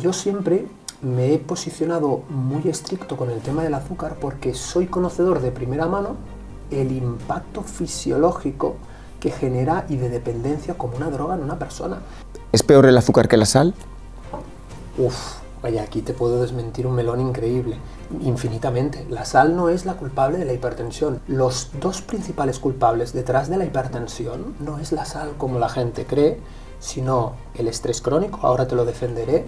Yo siempre me he posicionado muy estricto con el tema del azúcar porque soy conocedor de primera mano el impacto fisiológico que genera y de dependencia como una droga en una persona. ¿Es peor el azúcar que la sal? Vaya, aquí te puedo desmentir un melón increíble, infinitamente. La sal no es la culpable de la hipertensión. Los dos principales culpables detrás de la hipertensión no es la sal como la gente cree, sino el estrés crónico, ahora te lo defenderé,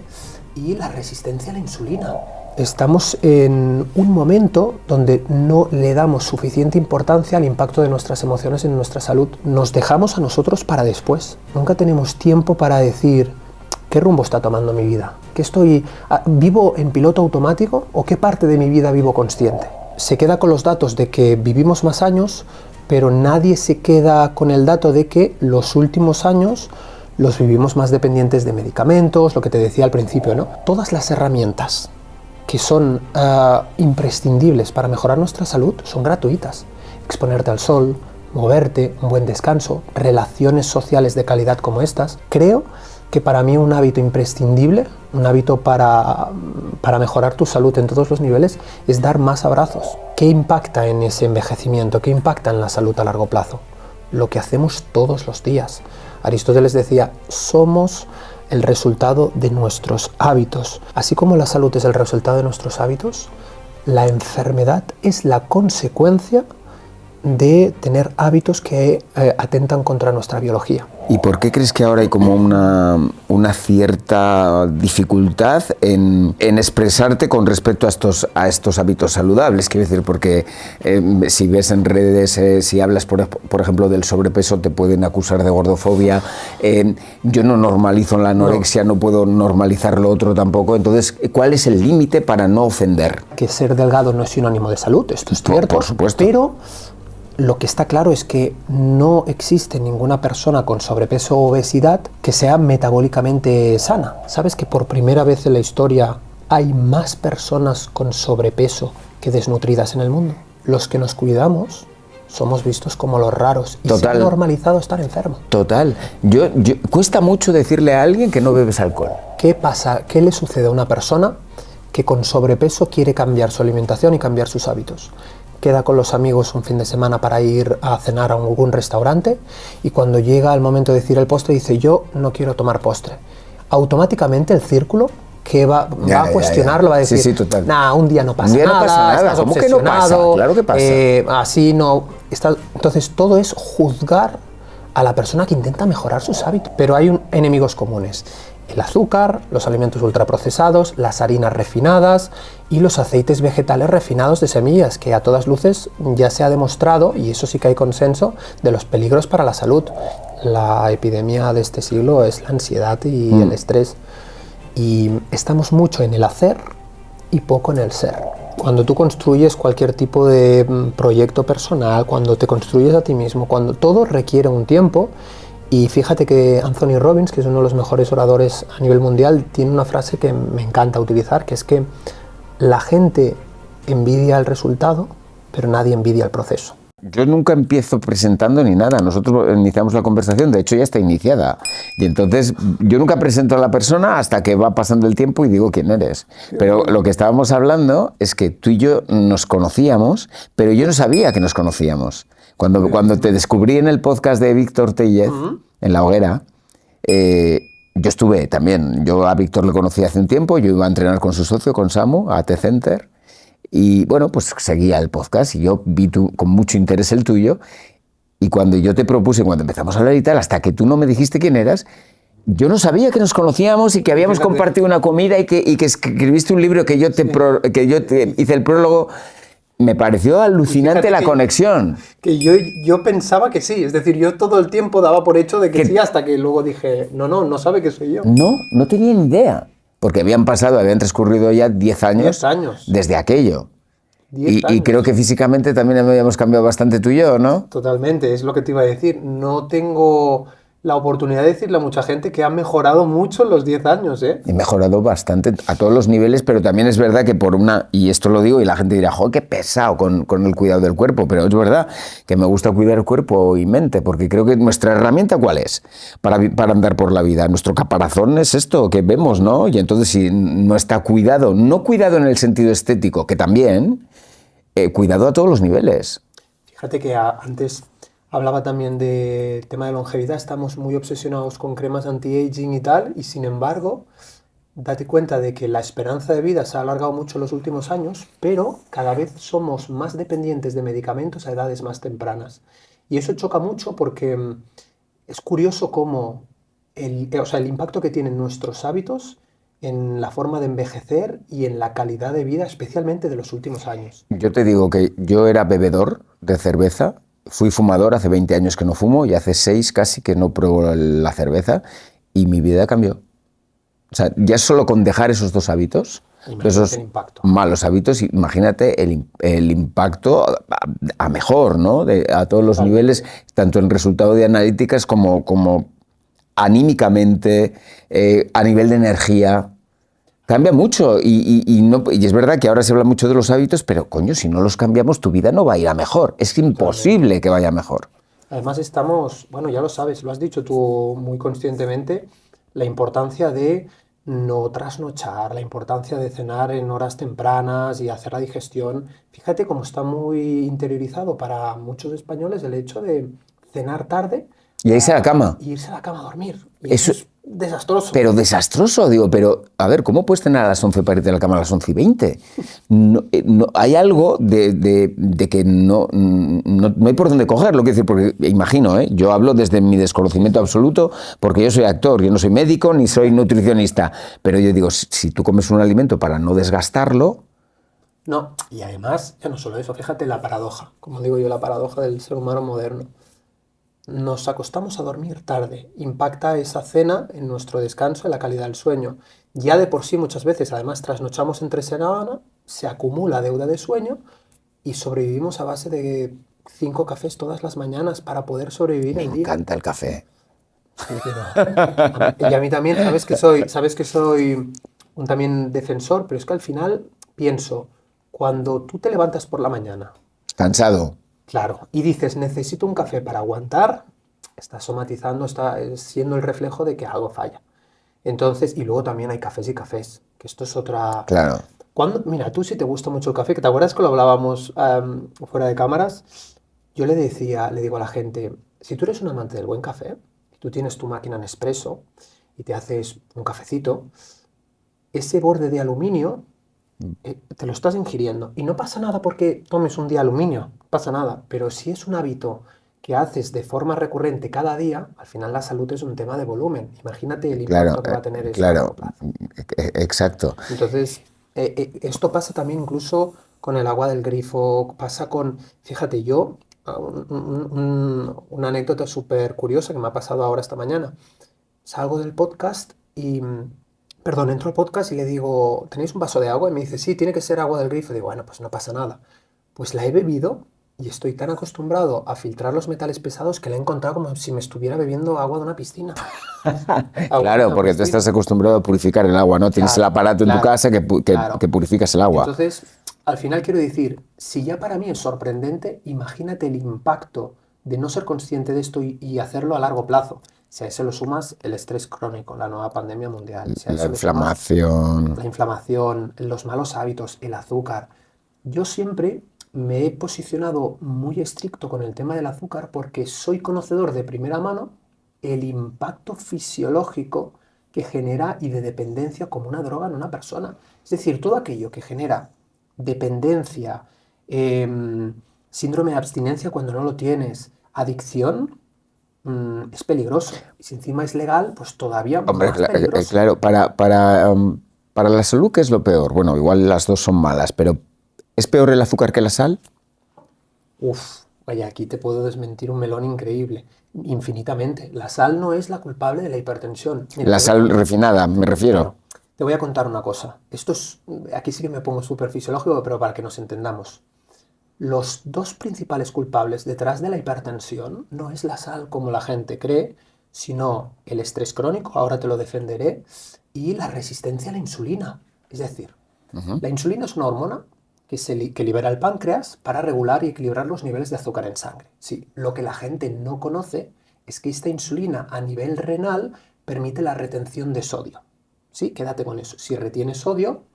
y la resistencia a la insulina. Estamos en un momento donde no le damos suficiente importancia al impacto de nuestras emociones en nuestra salud. Nos dejamos a nosotros para después. Nunca tenemos tiempo para decir ¿qué rumbo está tomando mi vida? ¿Vivo en piloto automático o qué parte de mi vida vivo consciente? Se queda con los datos de que vivimos más años, pero nadie se queda con el dato de que los últimos años los vivimos más dependientes de medicamentos, lo que te decía al principio, ¿no? Todas las herramientas que son imprescindibles para mejorar nuestra salud son gratuitas. Exponerte al sol, moverte, un buen descanso, relaciones sociales de calidad como estas. Creo que para mí un hábito imprescindible, un hábito para mejorar tu salud en todos los niveles, es dar más abrazos. ¿Qué impacta en ese envejecimiento? ¿Qué impacta en la salud a largo plazo? Lo que hacemos todos los días. Aristóteles decía, somos el resultado de nuestros hábitos. Así como la salud es el resultado de nuestros hábitos, la enfermedad es la consecuencia de tener hábitos que atentan contra nuestra biología. ¿Y por qué crees que ahora hay como una cierta dificultad en expresarte con respecto a estos hábitos saludables? Quiero decir, porque si ves en redes, si hablas, por ejemplo, del sobrepeso, te pueden acusar de gordofobia. Yo no normalizo la anorexia, no puedo normalizar lo otro tampoco. Entonces, ¿cuál es el límite para no ofender? Que ser delgado no es sinónimo de salud, esto es cierto. Por supuesto. Pero lo que está claro es que no existe ninguna persona con sobrepeso o obesidad que sea metabólicamente sana. ¿Sabes que por primera vez en la historia hay más personas con sobrepeso que desnutridas en el mundo? Los que nos cuidamos somos vistos como los raros y se ha normalizado estar enfermo. Total. Cuesta mucho decirle a alguien que no bebes alcohol. ¿Qué pasa? ¿Qué le sucede a una persona que con sobrepeso quiere cambiar su alimentación y cambiar sus hábitos? Queda con los amigos un fin de semana para ir a cenar a algún restaurante y cuando llega el momento de decir el postre dice yo no quiero tomar postre. Automáticamente el círculo que va a cuestionarlo, va a decir, un día no pasa nada, estás ¿Cómo obsesionado, que no pasa? Claro que pasa. Así no. Entonces todo es juzgar a la persona que intenta mejorar sus hábitos. Pero hay enemigos comunes. El azúcar, los alimentos ultraprocesados, las harinas refinadas y los aceites vegetales refinados de semillas, que a todas luces ya se ha demostrado, y eso sí que hay consenso, de los peligros para la salud. La epidemia de este siglo es la ansiedad y el estrés. Y estamos mucho en el hacer y poco en el ser. Cuando tú construyes cualquier tipo de proyecto personal, cuando te construyes a ti mismo, cuando todo requiere un tiempo. Y fíjate que Anthony Robbins, que es uno de los mejores oradores a nivel mundial, tiene una frase que me encanta utilizar, que es que la gente envidia el resultado, pero nadie envidia el proceso. Yo nunca empiezo presentando ni nada, nosotros iniciamos la conversación, de hecho ya está iniciada, y entonces yo nunca presento a la persona hasta que va pasando el tiempo y digo quién eres. Pero lo que estábamos hablando es que tú y yo nos conocíamos, pero yo no sabía que nos conocíamos. Cuando te descubrí en el podcast de Víctor Tellez, en La Hoguera, yo estuve también, yo a Víctor le conocí hace un tiempo, yo iba a entrenar con su socio, con Samu, a T-Center, y bueno, pues seguía el podcast y yo vi con mucho interés el tuyo, y cuando yo te propuse, cuando empezamos a hablar y tal, hasta que tú no me dijiste quién eras, yo no sabía que nos conocíamos y que habíamos compartido una comida y que escribiste un libro que yo te hice el prólogo. Me pareció alucinante la conexión. Que yo pensaba que sí, es decir, yo todo el tiempo daba por hecho de que sí, hasta que luego dije, no sabe que soy yo. No tenía ni idea, porque habían transcurrido ya 10 años. 10 años. Desde aquello. Y creo que físicamente también habíamos cambiado bastante tú y yo, ¿no? Totalmente, es lo que te iba a decir. No tengo la oportunidad de decirle a mucha gente que ha mejorado mucho en los 10 años, ¿eh? He mejorado bastante a todos los niveles, pero también es verdad que y esto lo digo y la gente dirá, joder, qué pesado con el cuidado del cuerpo, pero es verdad que me gusta cuidar el cuerpo y mente, porque creo que nuestra herramienta, ¿cuál es? Para andar por la vida. Nuestro caparazón es esto que vemos, ¿no? Y entonces si no está cuidado, no cuidado en el sentido estético, que también, cuidado a todos los niveles. Fíjate que antes hablaba también del tema de longevidad, estamos muy obsesionados con cremas anti-aging y tal, y sin embargo, date cuenta de que la esperanza de vida se ha alargado mucho en los últimos años, pero cada vez somos más dependientes de medicamentos a edades más tempranas. Y eso choca mucho porque es curioso cómo o sea, el impacto que tienen nuestros hábitos en la forma de envejecer y en la calidad de vida, especialmente de los últimos años. Yo te digo que yo era bebedor de cerveza, fui fumador, hace 20 años que no fumo y hace 6 casi que no pruebo la cerveza y mi vida cambió. O sea, ya solo con dejar esos dos hábitos, Imagínate esos el impacto. malos hábitos, imagínate el impacto a mejor, ¿no? A todos los Totalmente. niveles, tanto en resultado de analíticas como anímicamente, a nivel de energía. Cambia mucho y es verdad que ahora se habla mucho de los hábitos, pero coño, si no los cambiamos tu vida no va a ir a mejor. Es imposible que vaya mejor. Además estamos, bueno, ya lo sabes, lo has dicho tú muy conscientemente, la importancia de no trasnochar, la importancia de cenar en horas tempranas y hacer la digestión. Fíjate cómo está muy interiorizado para muchos españoles el hecho de cenar tarde Y ahí se la cama. y irse a la cama a dormir. Y eso Eso, es desastroso. pero desastroso, digo, pero a ver, ¿cómo puedes tener a las 11 para irte a la cama a las 11:20? Hay algo de que no hay por dónde cogerlo, quiero decir, porque imagino, yo hablo desde mi desconocimiento absoluto, porque yo soy actor, yo no soy médico ni soy nutricionista, pero yo digo, si tú comes un alimento para no desgastarlo. No, y además, ya no solo eso, fíjate la paradoja, como digo yo, la paradoja del ser humano moderno. Nos acostamos a dormir tarde, impacta esa cena en nuestro descanso, en la calidad del sueño. Ya de por sí muchas veces, además, trasnochamos entre semana, se acumula deuda de sueño y sobrevivimos a base de 5 cafés todas las mañanas para poder sobrevivir Me el día. encanta el café. Sí, y a mí también, sabes que soy un también defensor, pero es que al final pienso, cuando tú te levantas por la mañana, Cansado. claro, y dices, necesito un café para aguantar, estás somatizando, está siendo el reflejo de que algo falla. Entonces, y luego también hay cafés y cafés, que esto es otra... Claro. Mira, tú si te gusta mucho el café, que te acuerdas que lo hablábamos fuera de cámaras, yo le digo a la gente, si tú eres un amante del buen café, y tú tienes tu máquina Nespresso y te haces un cafecito, ese borde de aluminio te lo estás ingiriendo. Y no pasa nada porque tomes un día aluminio, no pasa nada. Pero si es un hábito que haces de forma recurrente cada día, al final la salud es un tema de volumen. Imagínate el Claro, impacto que va a tener eso a largo claro, plazo. exacto. Entonces, esto pasa también incluso con el agua del grifo, pasa con, fíjate, yo, una anécdota súper curiosa que me ha pasado ahora esta mañana. Salgo del podcast y, perdón, entro al podcast y le digo, ¿tenéis un vaso de agua? Y me dice, sí, tiene que ser agua del grifo. Digo, bueno, pues no pasa nada. Pues la he bebido y estoy tan acostumbrado a filtrar los metales pesados que la he encontrado como si me estuviera bebiendo agua de una piscina. Agua de Claro, una porque tú piscina. estás acostumbrado a purificar el agua, ¿no? Tienes el Claro, aparato en tu claro, casa claro. que purificas el agua. Entonces, al final quiero decir, si ya para mí es sorprendente, imagínate el impacto de no ser consciente de esto y hacerlo a largo plazo. Si a eso lo sumas el estrés crónico, la nueva pandemia mundial, si a La eso le sumas inflamación. la inflamación, los malos hábitos, el azúcar. Yo siempre me he posicionado muy estricto con el tema del azúcar porque soy conocedor de primera mano el impacto fisiológico que genera y de dependencia como una droga en una persona. Es decir, todo aquello que genera dependencia, síndrome de abstinencia cuando no lo tienes, adicción, es peligroso. Y si encima es legal, pues todavía Hombre, más peligroso. claro, para la salud, ¿qué es lo peor? Bueno, igual las dos son malas, pero ¿es peor el azúcar que la sal? Uf, vaya, aquí te puedo desmentir un melón increíble, infinitamente. La sal no es la culpable de la hipertensión. Mira, La sal refinada, me refiero. claro, te voy a contar una cosa. Esto es, aquí sí que me pongo súper fisiológico, pero para que nos entendamos. Los dos principales culpables detrás de la hipertensión no es la sal como la gente cree, sino el estrés crónico, ahora te lo defenderé, y la resistencia a la insulina. Es decir, la insulina es una hormona que libera el páncreas para regular y equilibrar los niveles de azúcar en sangre. Sí, lo que la gente no conoce es que esta insulina a nivel renal permite la retención de sodio. Sí, quédate con eso. Si retiene sodio,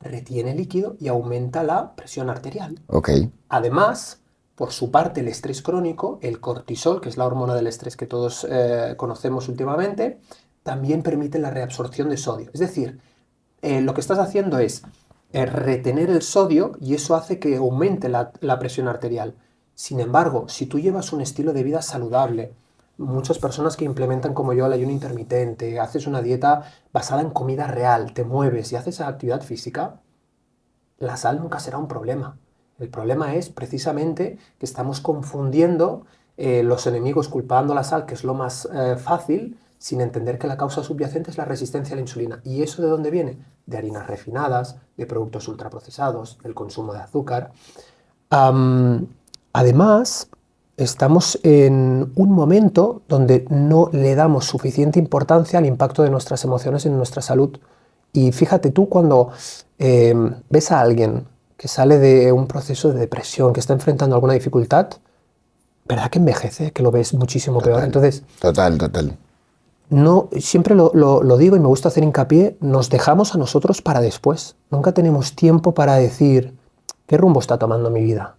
retiene líquido y aumenta la presión arterial. Ok. Además, por su parte, el estrés crónico, el cortisol, que es la hormona del estrés que todos conocemos últimamente, también permite la reabsorción de sodio. Es decir, lo que estás haciendo es retener el sodio y eso hace que aumente la presión arterial. Sin embargo, si tú llevas un estilo de vida saludable, muchas personas que implementan como yo el ayuno intermitente, haces una dieta basada en comida real, te mueves y haces actividad física, la sal nunca será un problema. El problema es precisamente que estamos confundiendo los enemigos culpando a la sal, que es lo más fácil, sin entender que la causa subyacente es la resistencia a la insulina. ¿Y eso de dónde viene? De harinas refinadas, de productos ultraprocesados, del consumo de azúcar. Además, estamos en un momento donde no le damos suficiente importancia al impacto de nuestras emociones en nuestra salud. Y fíjate tú cuando ves a alguien que sale de un proceso de depresión, que está enfrentando alguna dificultad, ¿verdad que envejece? Que lo ves muchísimo peor. Entonces, Total. no, siempre lo digo y me gusta hacer hincapié, nos dejamos a nosotros para después. Nunca tenemos tiempo para decir, ¿qué rumbo está tomando mi vida?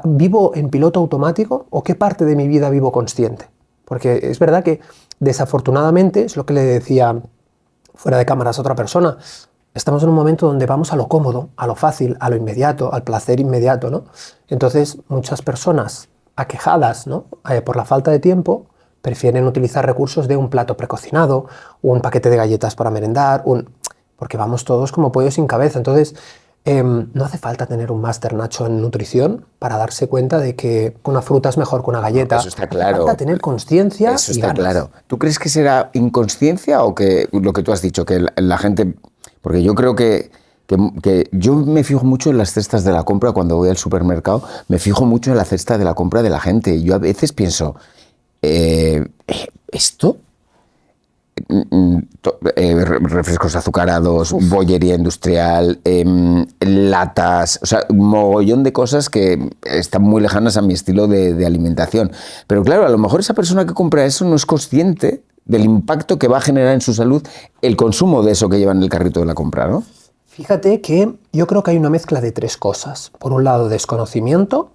¿Vivo en piloto automático o qué parte de mi vida vivo consciente? Porque es verdad que desafortunadamente, es lo que le decía fuera de cámaras a otra persona, estamos en un momento donde vamos a lo cómodo, a lo fácil, a lo inmediato, al placer inmediato, ¿no? Entonces, muchas personas aquejadas, ¿no? Por la falta de tiempo, prefieren utilizar recursos de un plato precocinado, un paquete de galletas para merendar, porque vamos todos como pollos sin cabeza. Entonces, no hace falta tener un máster, Nacho, en nutrición para darse cuenta de que una fruta es mejor que una galleta. Eso está claro. Hace falta tener conciencia. Eso está claro. ¿Tú crees que será inconsciencia o que lo que tú has dicho, que la gente... Porque yo creo que yo me fijo mucho en las cestas de la compra cuando voy al supermercado, me fijo mucho en la cesta de la compra de la gente. Yo a veces pienso, ¿esto? Refrescos azucarados, bollería industrial, latas, o sea, un mogollón de cosas que están muy lejanas a mi estilo de alimentación. Pero claro, a lo mejor esa persona que compra eso no es consciente del impacto que va a generar en su salud el consumo de eso que lleva en el carrito de la compra, ¿no? Fíjate que yo creo que hay una mezcla de tres cosas. Por un lado, desconocimiento,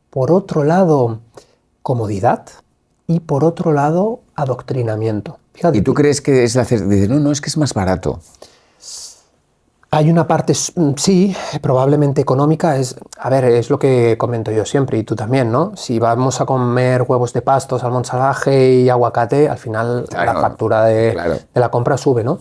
por otro lado, comodidad y por otro lado, adoctrinamiento. Fíjate, ¿Y tú crees que es hacer? Dice, no, es que es más barato. Hay una parte, sí, probablemente económica, es lo que comento yo siempre, y tú también, ¿no? Si vamos a comer huevos de pasto, salmón salvaje y aguacate, al final la factura de la compra sube, ¿no?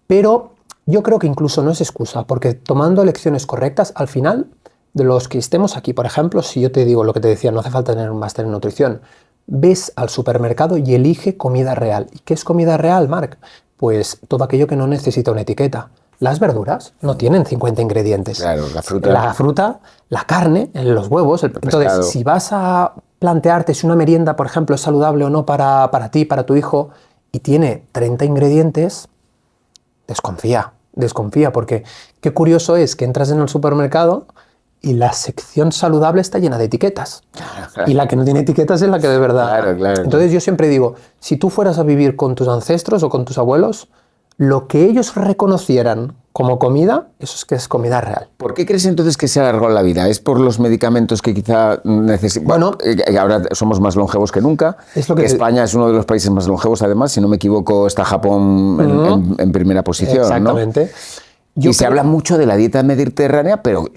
Pero yo creo que incluso no es excusa, porque tomando elecciones correctas, al final, de los que estemos aquí, por ejemplo, si yo te digo lo que te decía, no hace falta tener un máster en nutrición, ves al supermercado y elige comida real. ¿Y qué es comida real, Marc? Pues todo aquello que no necesita una etiqueta. Las verduras no tienen 50 ingredientes. Claro, la fruta, la carne, los huevos. Entonces, si vas a plantearte si una merienda, por ejemplo, es saludable o no para ti, para tu hijo, y tiene 30 ingredientes, desconfía, porque qué curioso es que entras en el supermercado y la sección saludable está llena de etiquetas. Y la que no tiene etiquetas es la que de verdad... Claro. Entonces yo siempre digo, si tú fueras a vivir con tus ancestros o con tus abuelos, lo que ellos reconocieran como comida, eso es que es comida real. ¿Por qué crees entonces que se alargó la vida? ¿Es por los medicamentos que quizá necesitan? Bueno, ahora somos más longevos que nunca. España es uno de los países más longevos, además, si no me equivoco, está Japón en primera posición. Exactamente. ¿No? Se habla mucho de la dieta mediterránea, pero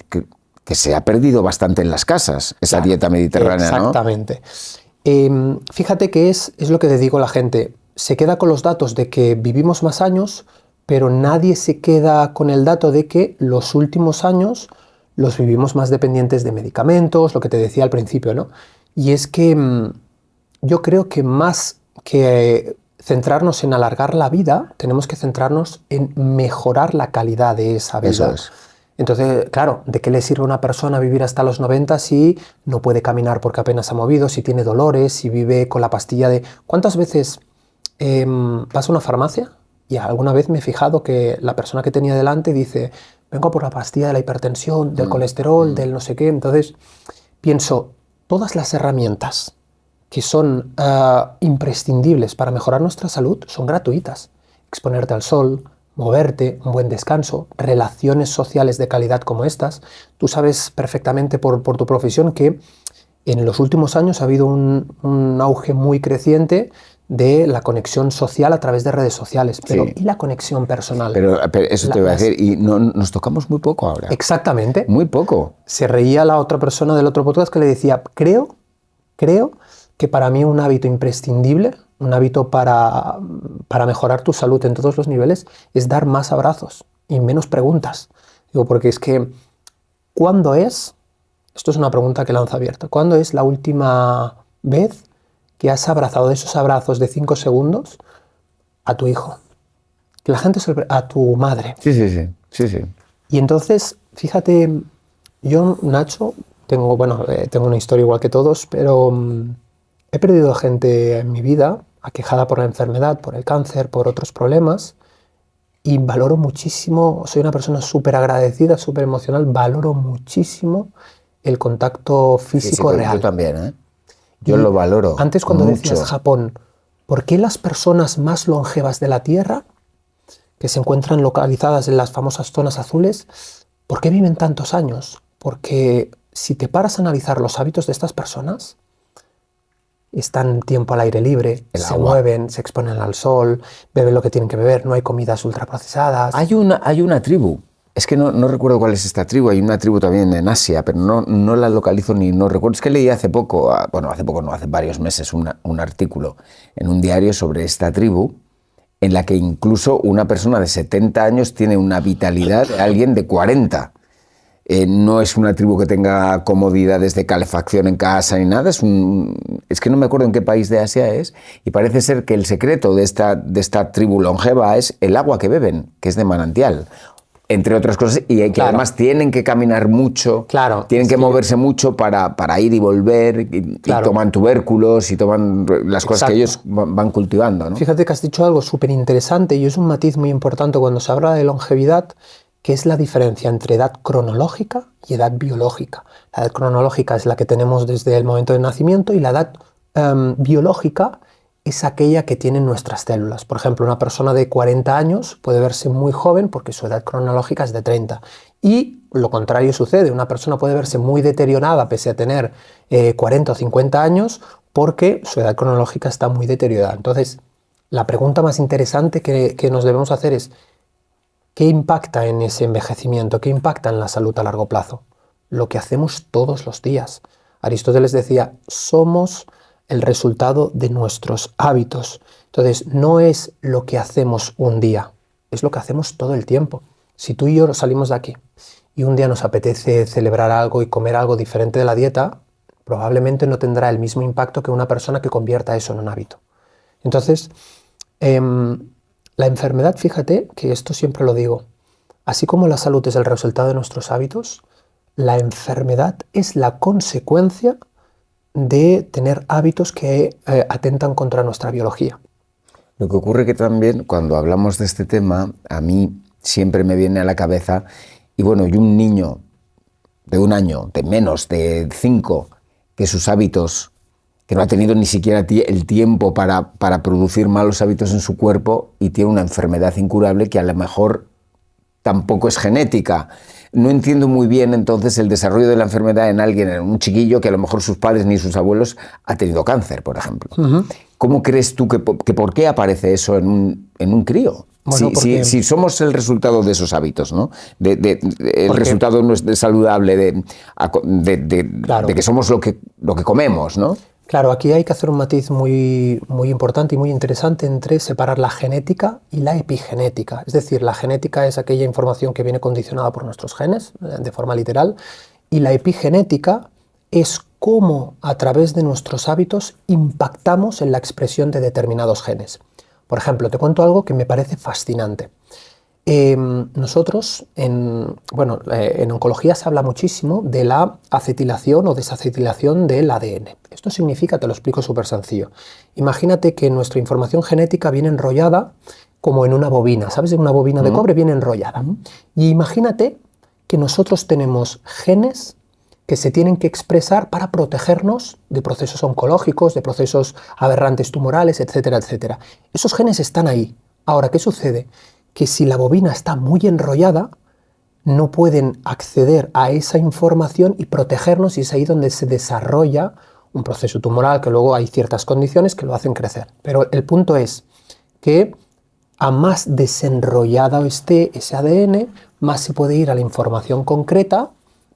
que se ha perdido bastante en las casas, esa dieta mediterránea, exactamente. ¿No? Fíjate que es lo que te digo a la gente, se queda con los datos de que vivimos más años, pero nadie se queda con el dato de que los últimos años los vivimos más dependientes de medicamentos, lo que te decía al principio, ¿no? Y es que yo creo que más que centrarnos en alargar la vida, tenemos que centrarnos en mejorar la calidad de esa vida. Eso es. Entonces, claro, ¿de qué le sirve a una persona vivir hasta los 90 si no puede caminar porque apenas ha movido, si tiene dolores, si vive con la pastilla de... ¿Cuántas veces vas a una farmacia y alguna vez me he fijado que la persona que tenía delante dice, vengo a por la pastilla de la hipertensión, del colesterol, del no sé qué. Entonces pienso, todas las herramientas que son imprescindibles para mejorar nuestra salud son gratuitas. Exponerte al sol, moverte, un buen descanso, relaciones sociales de calidad como estas. Tú sabes perfectamente por tu profesión que en los últimos años ha habido un auge muy creciente de la conexión social a través de redes sociales, pero Sí. ¿y la conexión personal? Pero eso te iba a decir, y no, nos tocamos muy poco ahora. Exactamente. Muy poco. Se reía la otra persona del otro podcast que le decía, creo que para mí un hábito imprescindible, un hábito para mejorar tu salud en todos los niveles, es dar más abrazos y menos preguntas. Digo, porque es que, ¿cuándo es? Esto es una pregunta que lanzo abierta. ¿Cuándo es la última vez que has abrazado de esos abrazos de 5 segundos a tu hijo? Que la gente a tu madre. Sí. Y entonces, fíjate, yo, Nacho, tengo una historia igual que todos, pero he perdido gente en mi vida aquejada por la enfermedad, por el cáncer, por otros problemas, y valoro muchísimo, soy una persona súper agradecida, súper emocional, valoro muchísimo el contacto físico real. Yo también, ¿eh? Yo Y lo valoro antes, cuando mucho. decías Japón, ¿por qué las personas más longevas de la Tierra, que se encuentran localizadas en las famosas zonas azules, ¿por qué viven tantos años? Porque si te paras a analizar los hábitos de estas personas, están tiempo al aire libre, se mueven, se exponen al sol, beben lo que tienen que beber, no hay comidas ultraprocesadas. Hay una tribu, es que no recuerdo cuál es esta tribu, hay una tribu también en Asia, pero no la localizo ni no recuerdo. Es que leí hace poco, hace varios meses, un artículo en un diario sobre esta tribu, en la que incluso una persona de 70 años tiene una vitalidad de alguien de 40. No es una tribu que tenga comodidades de calefacción en casa ni nada, es que no me acuerdo en qué país de Asia es, y parece ser que el secreto de esta tribu longeva es el agua que beben, que es de manantial, entre otras cosas, y que además tienen que caminar mucho, tienen que moverse mucho para ir y volver, y toman tubérculos y toman las cosas que ellos van cultivando, ¿no? Fíjate que has dicho algo súper interesante y es un matiz muy importante cuando se habla de longevidad, que es la diferencia entre edad cronológica y edad biológica. La edad cronológica es la que tenemos desde el momento del nacimiento y la edad biológica es aquella que tienen nuestras células. Por ejemplo, una persona de 40 años puede verse muy joven porque su edad cronológica es de 30. Y lo contrario sucede, una persona puede verse muy deteriorada pese a tener 40 o 50 años porque su edad cronológica está muy deteriorada. Entonces, la pregunta más interesante que nos debemos hacer es, ¿qué impacta en ese envejecimiento? ¿Qué impacta en la salud a largo plazo? Lo que hacemos todos los días. Aristóteles decía, somos el resultado de nuestros hábitos. Entonces, no es lo que hacemos un día, es lo que hacemos todo el tiempo. Si tú y yo salimos de aquí y un día nos apetece celebrar algo y comer algo diferente de la dieta, probablemente no tendrá el mismo impacto que una persona que convierta eso en un hábito. Entonces, la enfermedad, fíjate que esto siempre lo digo, así como la salud es el resultado de nuestros hábitos, la enfermedad es la consecuencia de tener hábitos que atentan contra nuestra biología. Lo que ocurre que también cuando hablamos de este tema, a mí siempre me viene a la cabeza, y un niño de 1 año, de menos, de 5, que sus hábitos, que no ha tenido ni siquiera el tiempo para producir malos hábitos en su cuerpo y tiene una enfermedad incurable que a lo mejor tampoco es genética. No entiendo muy bien entonces el desarrollo de la enfermedad en alguien, en un chiquillo que a lo mejor sus padres ni sus abuelos ha tenido cáncer, por ejemplo. ¿Cómo crees tú que por qué aparece eso en un crío? Si somos el resultado de esos hábitos, ¿no? El resultado no es saludable de que somos lo que comemos, ¿no? Claro, aquí hay que hacer un matiz muy importante y muy interesante entre separar la genética y la epigenética. Es decir, la genética es aquella información que viene condicionada por nuestros genes, de forma literal, y la epigenética es cómo a través de nuestros hábitos impactamos en la expresión de determinados genes. Por ejemplo, te cuento algo que me parece fascinante. Nosotros, en oncología se habla muchísimo de la acetilación o desacetilación del ADN. Esto significa, te lo explico súper sencillo. Imagínate que nuestra información genética viene enrollada como en una bobina, ¿sabes? En una bobina de cobre viene enrollada. Y imagínate que nosotros tenemos genes que se tienen que expresar para protegernos de procesos oncológicos, de procesos aberrantes tumorales, etcétera, etcétera. Esos genes están ahí. Ahora, ¿qué sucede? Que si la bobina está muy enrollada, no pueden acceder a esa información y protegernos, y es ahí donde se desarrolla un proceso tumoral, que luego hay ciertas condiciones que lo hacen crecer. Pero el punto es que a más desenrollado esté ese ADN, más se puede ir a la información concreta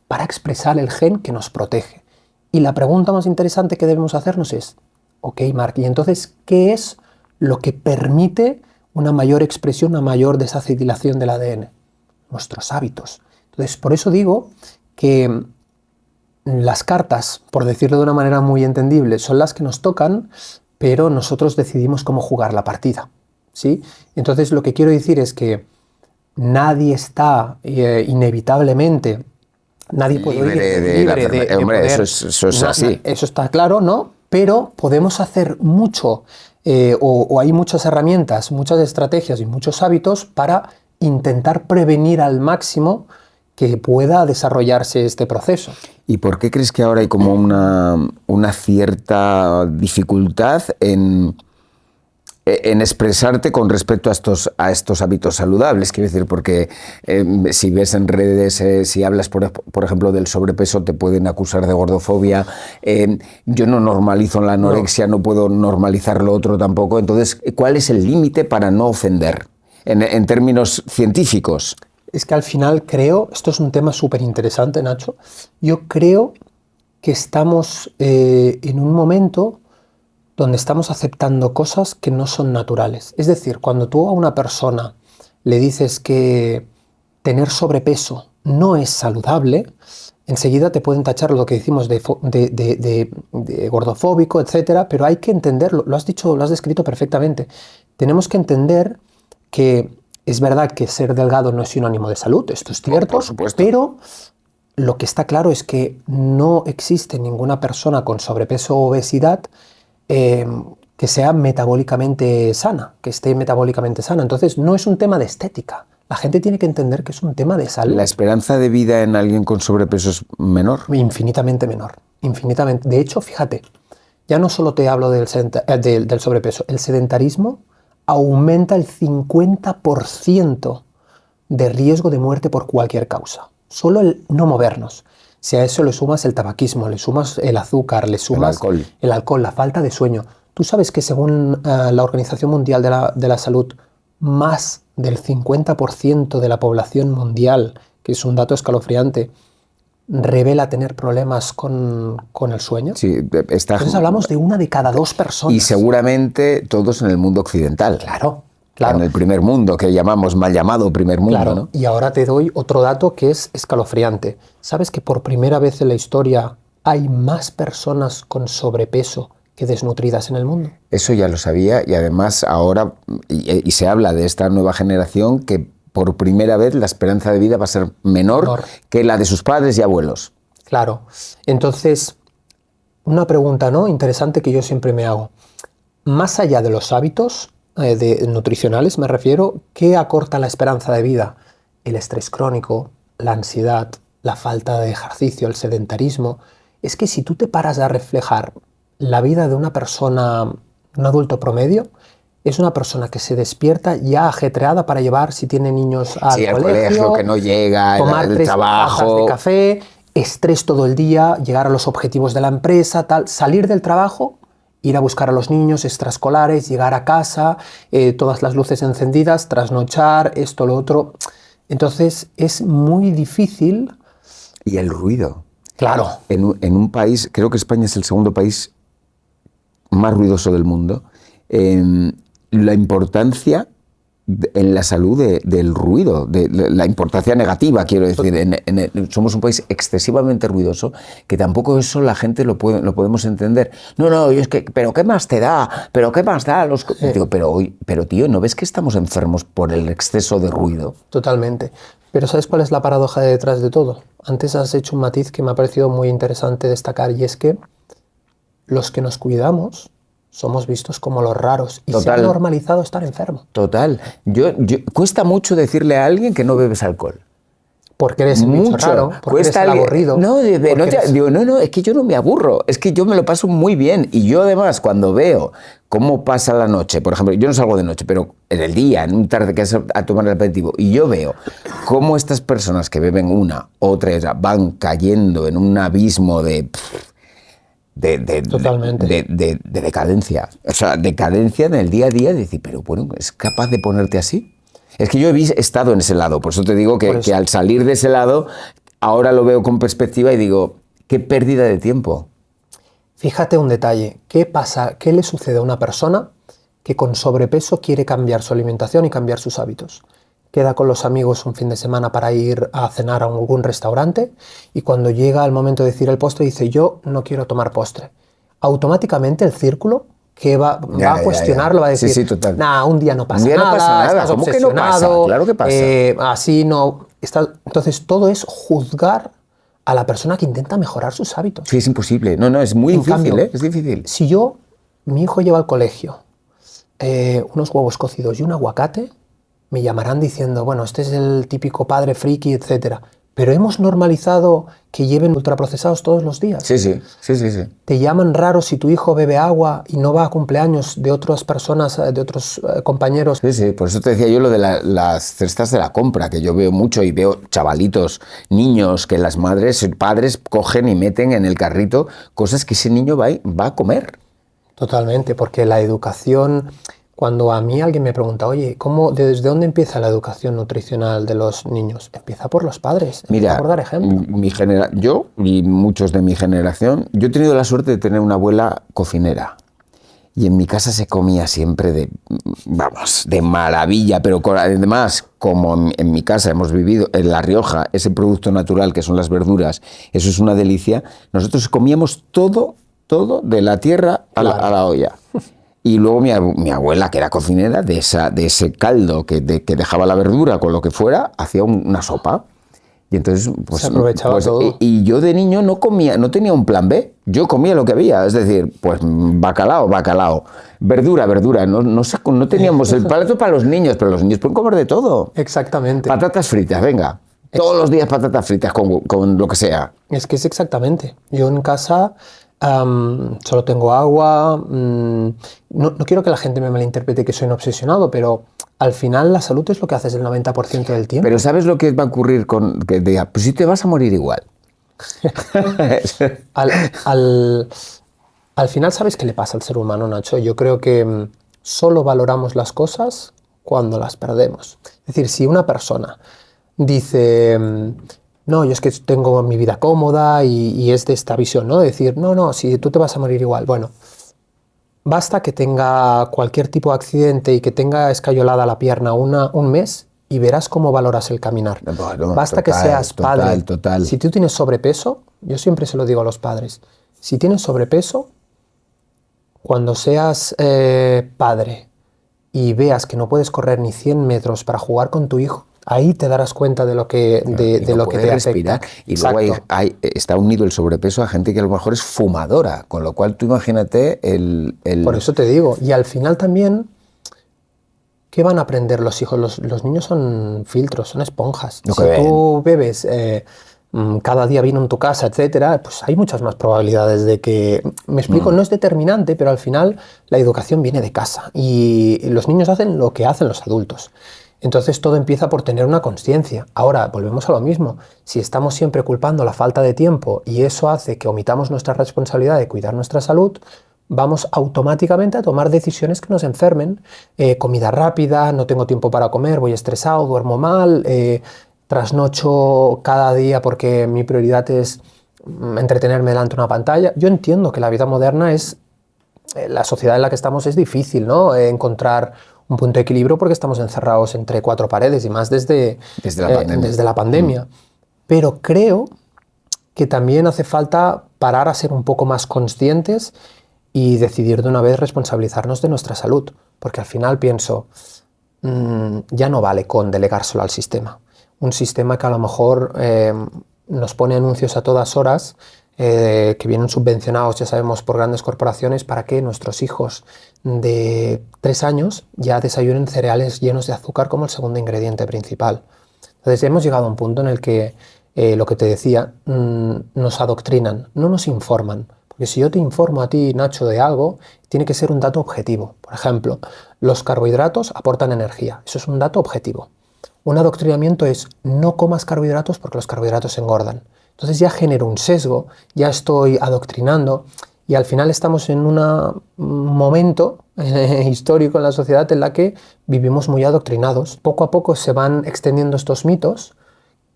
para expresar el gen que nos protege. Y la pregunta más interesante que debemos hacernos es, ok, Marc, ¿y entonces qué es lo que permite una mayor expresión, una mayor desacetilación del ADN? Nuestros hábitos. Entonces, por eso digo que las cartas, por decirlo de una manera muy entendible, son las que nos tocan, pero nosotros decidimos cómo jugar la partida, ¿sí? Entonces, lo que quiero decir es que nadie está inevitablemente, nadie puede ir libre de hombre, poder, eso es así. Eso está claro, ¿no? Pero podemos hacer mucho, o hay muchas herramientas, muchas estrategias y muchos hábitos para intentar prevenir al máximo que pueda desarrollarse este proceso. ¿Y por qué crees que ahora hay como una cierta dificultad en expresarte con respecto a estos hábitos saludables? Quiero decir, porque si ves en redes, si hablas, por ejemplo, del sobrepeso, te pueden acusar de gordofobia. Yo no normalizo la anorexia, no puedo normalizar lo otro tampoco. Entonces, ¿cuál es el límite para no ofender en términos científicos? Es que al final creo, esto es un tema súper interesante, Nacho, yo creo que estamos en un momento donde estamos aceptando cosas que no son naturales. Es decir, cuando tú a una persona le dices que tener sobrepeso no es saludable, enseguida te pueden tachar lo que decimos de gordofóbico, etcétera, pero hay que entenderlo, lo has dicho, lo has descrito perfectamente. Tenemos que entender que es verdad que ser delgado no es sinónimo de salud, esto es cierto, por supuesto. Pero lo que está claro es que no existe ninguna persona con sobrepeso o obesidad que sea metabólicamente sana, que esté metabólicamente sana. Entonces no es un tema de estética. La gente tiene que entender que es un tema de salud. ¿La esperanza de vida en alguien con sobrepeso es menor? Infinitamente menor, infinitamente. De hecho, fíjate, ya no solo te hablo del sobrepeso, el sedentarismo aumenta el 50% de riesgo de muerte por cualquier causa. Solo el no movernos. Si a eso le sumas el tabaquismo, le sumas el azúcar, le sumas el alcohol, la falta de sueño. Tú sabes que según la Organización Mundial de la Salud, más del 50% de la población mundial, que es un dato escalofriante, revela tener problemas con el sueño. Sí, Entonces hablamos de 1 de cada 2 personas. Y seguramente todos en el mundo occidental. Claro. En el primer mundo, que llamamos mal llamado primer mundo. Claro, ¿no? Y ahora te doy otro dato que es escalofriante. ¿Sabes que por primera vez en la historia hay más personas con sobrepeso que desnutridas en el mundo? Eso ya lo sabía, y además ahora, y se habla de esta nueva generación, que por primera vez la esperanza de vida va a ser menor que la de sus padres y abuelos. Claro. Entonces, una pregunta, ¿no?, interesante que yo siempre me hago. Más allá de los hábitos nutricionales, me refiero, ¿qué acorta la esperanza de vida? El estrés crónico, la ansiedad, la falta de ejercicio, el sedentarismo. Es que si tú te paras a reflejar la vida de una persona, un adulto promedio, es una persona que se despierta ya ajetreada para llevar, si tiene niños, al colegio, que no llega, tomar el 3 trabajo, tazas de café, estrés todo el día, llegar a los objetivos de la empresa, tal, salir del trabajo, ir a buscar a los niños extraescolares, llegar a casa, todas las luces encendidas, trasnochar, esto, lo otro. Entonces es muy difícil. Y el ruido. Claro. En un país, creo que España es el segundo país más ruidoso del mundo, la importancia en la salud del ruido, de la importancia negativa, quiero decir. Somos un país excesivamente ruidoso, que tampoco eso la gente lo podemos entender. No, es que, ¿pero qué más te da? ¿Pero qué más da? Digo, pero tío, ¿no ves que estamos enfermos por el exceso de ruido? Totalmente. Pero ¿sabes cuál es la paradoja de detrás de todo? Antes has hecho un matiz que me ha parecido muy interesante destacar, y es que los que nos cuidamos somos vistos como los raros y se ha normalizado estar enfermo. Total. Cuesta mucho decirle a alguien que no bebes alcohol. Porque eres el bicho raro, porque eres el aburrido. No, es que yo no me aburro, es que yo me lo paso muy bien. Y yo además, cuando veo cómo pasa la noche, por ejemplo, yo no salgo de noche, pero en el día, en un tarde que es a tomar el aperitivo, y yo veo cómo estas personas que beben una o tres van cayendo en un abismo de decadencia. O sea, decadencia en el día a día, de decir, pero bueno, ¿es capaz de ponerte así? Es que yo he estado en ese lado, por eso te digo que al salir de ese lado, ahora lo veo con perspectiva y digo, qué pérdida de tiempo. Fíjate un detalle, ¿qué pasa? ¿Qué le sucede a una persona que con sobrepeso quiere cambiar su alimentación y cambiar sus hábitos? Queda con los amigos un fin de semana para ir a cenar a algún restaurante y cuando llega el momento de decir el postre dice, yo no quiero tomar postre. Automáticamente el círculo que va a cuestionarlo, va a decir, sí, total. Nah, un día no pasa nada, estás ¿Cómo obsesionado, que no pasa? Claro que pasa. Así no... Entonces todo es juzgar a la persona que intenta mejorar sus hábitos. Sí, es imposible. No, es muy difícil, cambio, es difícil. Si mi hijo lleva al colegio unos huevos cocidos y un aguacate, me llamarán diciendo, bueno, este es el típico padre friki, etcétera. Pero hemos normalizado que lleven ultraprocesados todos los días. Sí. Te llaman raro si tu hijo bebe agua y no va a cumpleaños de otras personas, de otros compañeros. Sí, por eso te decía yo lo de las cestas de la compra, que yo veo mucho y veo chavalitos, niños, que las madres, padres cogen y meten en el carrito cosas que ese niño va a comer. Totalmente, porque la educación... Cuando a mí alguien me pregunta, oye, ¿desde dónde empieza la educación nutricional de los niños? Empieza por los padres, mira, por dar ejemplo. Yo y muchos de mi generación, yo he tenido la suerte de tener una abuela cocinera. Y en mi casa se comía siempre de maravilla, pero además, como en mi casa hemos vivido en La Rioja, ese producto natural que son las verduras, eso es una delicia, nosotros comíamos todo de la tierra a la olla. Y luego mi abuela, que era cocinera, de ese caldo que dejaba la verdura con lo que fuera, hacía una sopa. Y entonces, pues, se aprovechaba todo. Y yo de niño no tenía un plan B. Yo comía lo que había, es decir, pues bacalao, verdura. No teníamos el plato para los niños, pero los niños pueden comer de todo. Exactamente. Patatas fritas, venga. Todos los días patatas fritas con lo que sea. Es que es exactamente. Yo en casa... solo tengo agua, no quiero que la gente me malinterprete que soy un obsesionado, pero al final la salud es lo que haces el 90% del tiempo. Pero ¿sabes lo que va a ocurrir pues si te vas a morir igual? Al final, ¿sabes qué le pasa al ser humano, Nacho? Yo creo que solo valoramos las cosas cuando las perdemos. Es decir, si una persona dice... no, yo es que tengo mi vida cómoda y es de esta visión, ¿no? De decir, no, si tú te vas a morir igual. Bueno, basta que tenga cualquier tipo de accidente y que tenga escayolada la pierna un mes y verás cómo valoras el caminar. Bueno, basta que seas padre. Total. Si tú tienes sobrepeso, yo siempre se lo digo a los padres, si tienes sobrepeso, cuando seas padre y veas que no puedes correr ni 100 metros para jugar con tu hijo, ahí te darás cuenta de lo que, de lo que te respirar. afecta. Y luego está unido el sobrepeso a gente que a lo mejor es fumadora, con lo cual tú imagínate el... Por eso te digo, y al final también, ¿qué van a aprender los hijos? Los niños son filtros, son esponjas. Si tú bebes cada día vino en tu casa, etcétera, pues hay muchas más probabilidades de que... Me explico, no es determinante, pero al final la educación viene de casa y los niños hacen lo que hacen los adultos. Entonces todo empieza por tener una consciencia. Ahora, volvemos a lo mismo. Si estamos siempre culpando la falta de tiempo y eso hace que omitamos nuestra responsabilidad de cuidar nuestra salud, vamos automáticamente a tomar decisiones que nos enfermen. Comida rápida, no tengo tiempo para comer, voy estresado, duermo mal, trasnocho cada día porque mi prioridad es entretenerme delante de una pantalla. Yo entiendo que la vida moderna es... la sociedad en la que estamos es difícil, ¿no? Encontrar un punto de equilibrio porque estamos encerrados entre cuatro paredes y más desde la pandemia. Pero creo que también hace falta parar a ser un poco más conscientes y decidir de una vez responsabilizarnos de nuestra salud. Porque al final pienso, ya no vale con delegárselo al sistema. Un sistema que a lo mejor nos pone anuncios a todas horas, que vienen subvencionados, ya sabemos, por grandes corporaciones para que nuestros hijos de 3 años ya desayunen cereales llenos de azúcar como el segundo ingrediente principal. Entonces hemos llegado a un punto en el que, lo que te decía, nos adoctrinan, no nos informan. Porque si yo te informo a ti, Nacho, de algo, tiene que ser un dato objetivo. Por ejemplo, los carbohidratos aportan energía. Eso es un dato objetivo. Un adoctrinamiento es no comas carbohidratos porque los carbohidratos engordan. Entonces ya genero un sesgo, ya estoy adoctrinando y al final estamos en un momento histórico en la sociedad en la que vivimos muy adoctrinados. Poco a poco se van extendiendo estos mitos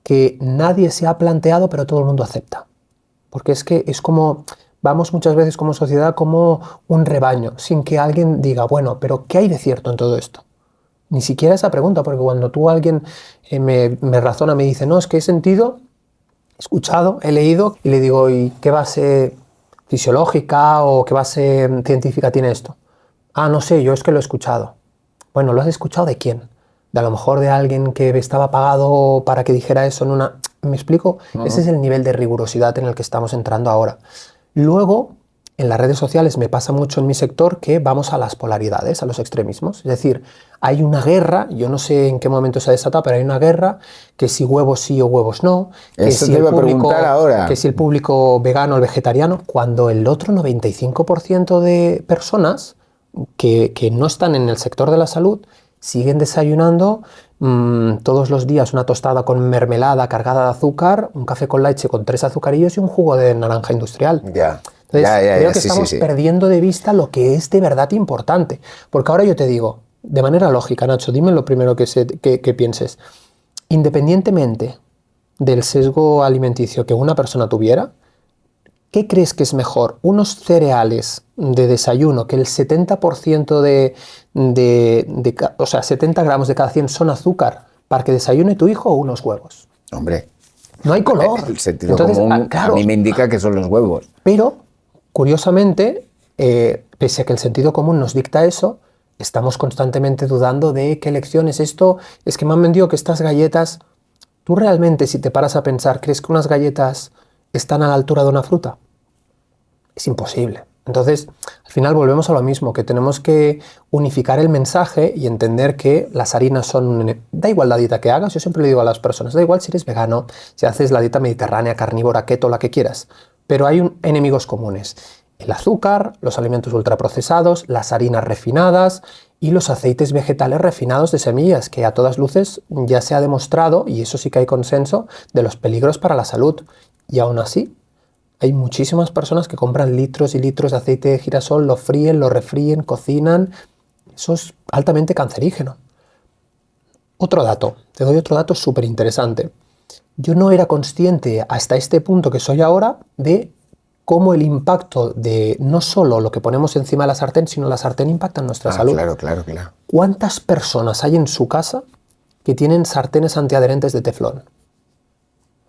que nadie se ha planteado pero todo el mundo acepta. Porque es que es como, vamos muchas veces como sociedad como un rebaño, sin que alguien diga, bueno, pero ¿qué hay de cierto en todo esto? Ni siquiera esa pregunta, porque cuando alguien me razona, me dice, no, es que he sentido, he escuchado, he leído, y le digo, ¿y qué base fisiológica o qué base científica tiene esto? Ah, no sé, yo es que lo he escuchado. Bueno, ¿lo has escuchado de quién? De a lo mejor de alguien que estaba pagado para que dijera eso en una... ¿Me explico? Ese es el nivel de rigurosidad en el que estamos entrando ahora. Luego, en las redes sociales me pasa mucho en mi sector que vamos a las polaridades, a los extremismos. Es decir, hay una guerra, yo no sé en qué momento se ha desatado, pero hay una guerra que si huevos sí o huevos no, que si el público vegano o vegetariano, cuando el otro 95% de personas que no están en el sector de la salud siguen desayunando todos los días una tostada con mermelada cargada de azúcar, un café con leche con 3 azucarillos y un jugo de naranja industrial. Ya. Entonces, creo que estamos perdiendo de vista lo que es de verdad importante. Porque ahora yo te digo, de manera lógica, Nacho, dime lo primero que pienses. Independientemente del sesgo alimenticio que una persona tuviera, ¿qué crees que es mejor? ¿Unos cereales de desayuno que el 70% o sea, 70 gramos de cada 100 son azúcar para que desayune tu hijo o unos huevos? Hombre. No hay color. El sentido común claro, a mí me indica que son los huevos. Pero, curiosamente, pese a que el sentido común nos dicta eso, estamos constantemente dudando de qué elección es esto. Es que me han vendido que estas galletas... ¿Tú realmente, si te paras a pensar, crees que unas galletas están a la altura de una fruta? Es imposible. Entonces, al final volvemos a lo mismo, que tenemos que unificar el mensaje y entender que las harinas son... Da igual la dieta que hagas, yo siempre le digo a las personas, da igual si eres vegano, si haces la dieta mediterránea, carnívora, keto, la que quieras, pero hay enemigos comunes. El azúcar, los alimentos ultraprocesados, las harinas refinadas y los aceites vegetales refinados de semillas, que a todas luces ya se ha demostrado, y eso sí que hay consenso, de los peligros para la salud. Y aún así, hay muchísimas personas que compran litros y litros de aceite de girasol, lo fríen, lo refríen, cocinan. Eso es altamente cancerígeno. Otro dato, te doy otro dato súper interesante. Yo no era consciente hasta este punto que soy ahora de cómo el impacto de no solo lo que ponemos encima de la sartén, sino la sartén impacta en nuestra salud. Claro. ¿Cuántas personas hay en su casa que tienen sartenes antiadherentes de teflón?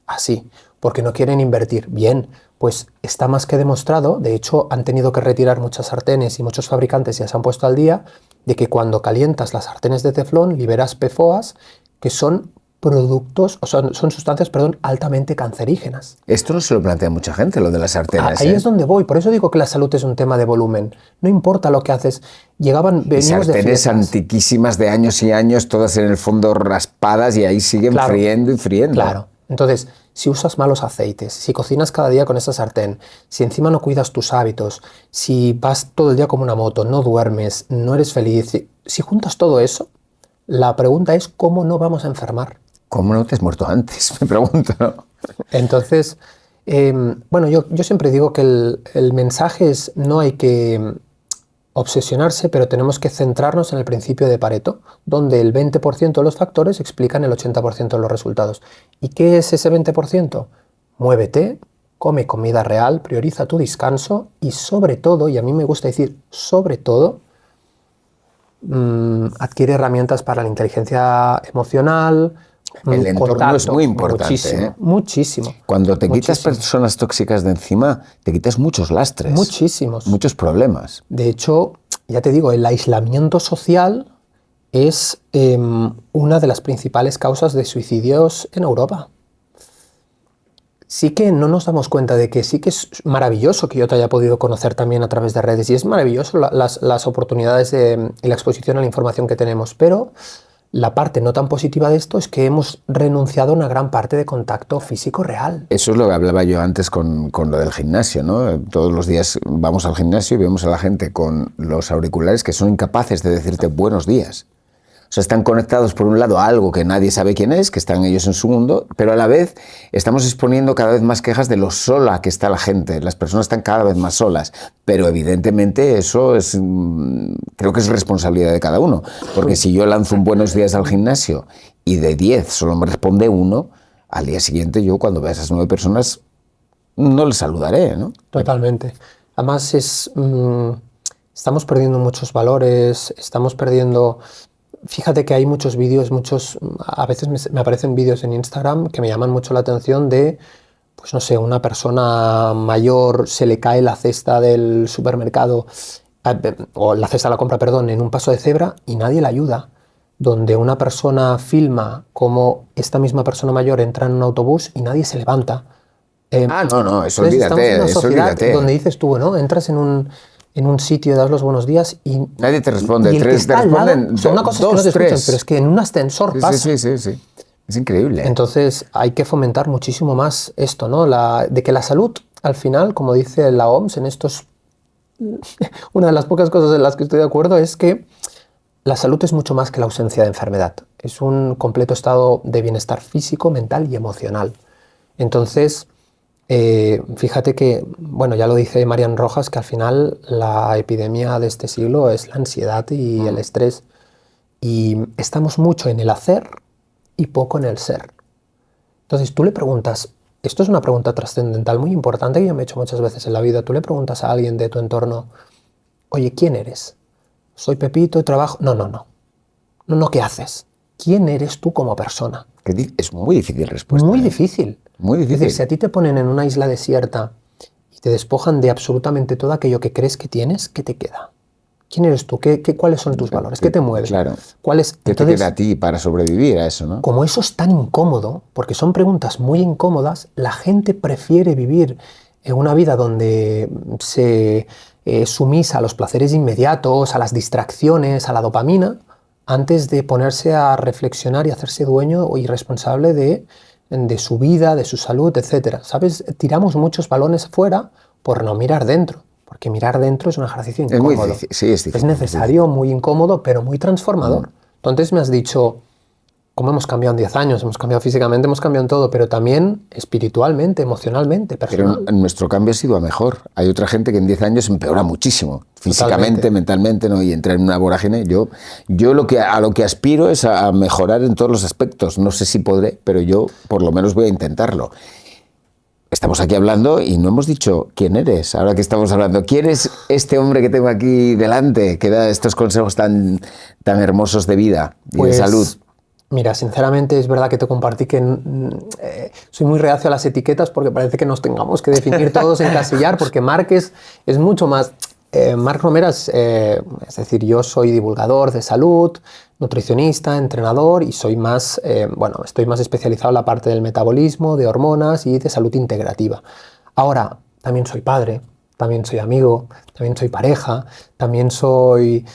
Así, porque no quieren invertir. Bien, pues está más que demostrado, de hecho han tenido que retirar muchas sartenes y muchos fabricantes ya se han puesto al día, de que cuando calientas las sartenes de teflón liberas PFOAs, que son productos, o sea, son sustancias, altamente cancerígenas. Esto no se lo plantea mucha gente, lo de las sartenes. Ahí es donde voy, por eso digo que la salud es un tema de volumen. No importa lo que haces. Venimos de sartenes antiquísimas de años y años, todas en el fondo raspadas y ahí siguen friendo y friendo. Claro. Entonces, si usas malos aceites, si cocinas cada día con esa sartén, si encima no cuidas tus hábitos, si vas todo el día como una moto, no duermes, no eres feliz, si juntas todo eso, la pregunta es ¿cómo no vamos a enfermar? ¿Cómo no te has muerto antes? Me pregunto, ¿no? Entonces, bueno, yo siempre digo que el mensaje es no hay que obsesionarse, pero tenemos que centrarnos en el principio de Pareto, donde el 20% de los factores explican el 80% de los resultados. ¿Y qué es ese 20%? Muévete, come comida real, prioriza tu descanso y sobre todo, y a mí me gusta decir sobre todo, adquiere herramientas para la inteligencia emocional. El entorno contacto, es muy importante. Muchísimo, muchísimo. Cuando te quitas Muchísimo. personas tóxicas de encima, te quitas muchos lastres. Muchísimos. Muchos problemas. De hecho, ya te digo, el aislamiento social es una de las principales causas de suicidios en Europa. Sí que no nos damos cuenta de que sí que es maravilloso que yo te haya podido conocer también a través de redes, y es maravilloso las oportunidades y la exposición a la información que tenemos, pero la parte no tan positiva de esto es que hemos renunciado a una gran parte de contacto físico real. Eso es lo que hablaba yo antes con lo del gimnasio, ¿no? Todos los días vamos al gimnasio y vemos a la gente con los auriculares que son incapaces de decirte buenos días. O sea, están conectados por un lado a algo que nadie sabe quién es, que están ellos en su mundo, pero a la vez estamos exponiendo cada vez más quejas de lo sola que está la gente. Las personas están cada vez más solas, pero evidentemente eso es, creo que es responsabilidad de cada uno. Porque si yo lanzo un buenos días al gimnasio y de 10 solo me responde 1, al día siguiente yo cuando vea a esas 9 personas no les saludaré, ¿no? Totalmente. Además estamos perdiendo muchos valores, estamos perdiendo... Fíjate que hay muchos vídeos, a veces me aparecen vídeos en Instagram que me llaman mucho la atención de, pues no sé, una persona mayor se le cae la cesta del supermercado, o la cesta de la compra, perdón, en un paso de cebra y nadie la ayuda. Donde una persona filma cómo esta misma persona mayor entra en un autobús y nadie se levanta. No, eso Entonces, olvídate, estamos en una eso sociedad olvídate. donde dices tú, ¿no? Entras en un sitio, das los buenos días y nadie te responde. y el que Tres te está al lado, responden, o sea, una cosa es que no dos, te escuchan, tres. pero es que en un ascensor pasa. Sí. Es increíble. Entonces hay que fomentar muchísimo más esto, ¿no? De que la salud, al final, como dice la OMS, una de las pocas cosas en las que estoy de acuerdo es que la salud es mucho más que la ausencia de enfermedad. Es un completo estado de bienestar físico, mental y emocional. Entonces, fíjate que, bueno, ya lo dice Marian Rojas, que al final la epidemia de este siglo es la ansiedad y el estrés. Y estamos mucho en el hacer y poco en el ser. Entonces tú le preguntas, esto es una pregunta trascendental muy importante que yo me he hecho muchas veces en la vida, tú le preguntas a alguien de tu entorno, oye, ¿quién eres? Soy Pepito y trabajo... No, ¿qué haces? ¿Quién eres tú como persona? Es muy difícil respuesta. Muy difícil. Muy difícil. Es decir, si a ti te ponen en una isla desierta y te despojan de absolutamente todo aquello que crees que tienes, ¿qué te queda? ¿Quién eres tú? ¿Cuáles son tus valores? ¿Qué te mueve? Claro. ¿Qué te queda a ti para sobrevivir a eso, no? Como eso es tan incómodo, porque son preguntas muy incómodas, la gente prefiere vivir en una vida donde se sumisa a los placeres inmediatos, a las distracciones, a la dopamina, antes de ponerse a reflexionar y hacerse dueño y responsable de su vida, de su salud, etc. ¿Sabes? Tiramos muchos balones fuera por no mirar dentro. Porque mirar dentro es un ejercicio incómodo. Es muy difícil, sí, es difícil. Es necesario, muy incómodo, pero muy transformador. Entonces me has dicho, ¿cómo hemos cambiado en 10 años? Hemos cambiado físicamente, hemos cambiado en todo, pero también espiritualmente, emocionalmente, personal. Pero nuestro cambio ha sido a mejor. Hay otra gente que en 10 años empeora muchísimo. Físicamente, Totalmente. Mentalmente, ¿no? Y entra en una vorágine. Yo a lo que aspiro es a mejorar en todos los aspectos. No sé si podré, pero yo por lo menos voy a intentarlo. Estamos aquí hablando y no hemos dicho quién eres. Ahora que estamos hablando, ¿quién es este hombre que tengo aquí delante que da estos consejos tan hermosos de vida y de salud? Mira, sinceramente es verdad que te compartí que soy muy reacio a las etiquetas porque parece que nos tengamos que definir todos, encasillar, porque Marc es mucho más... Marc Romera es decir, yo soy divulgador de salud, nutricionista, entrenador y soy más, estoy más especializado en la parte del metabolismo, de hormonas y de salud integrativa. Ahora, también soy padre, también soy amigo, también soy pareja, también soy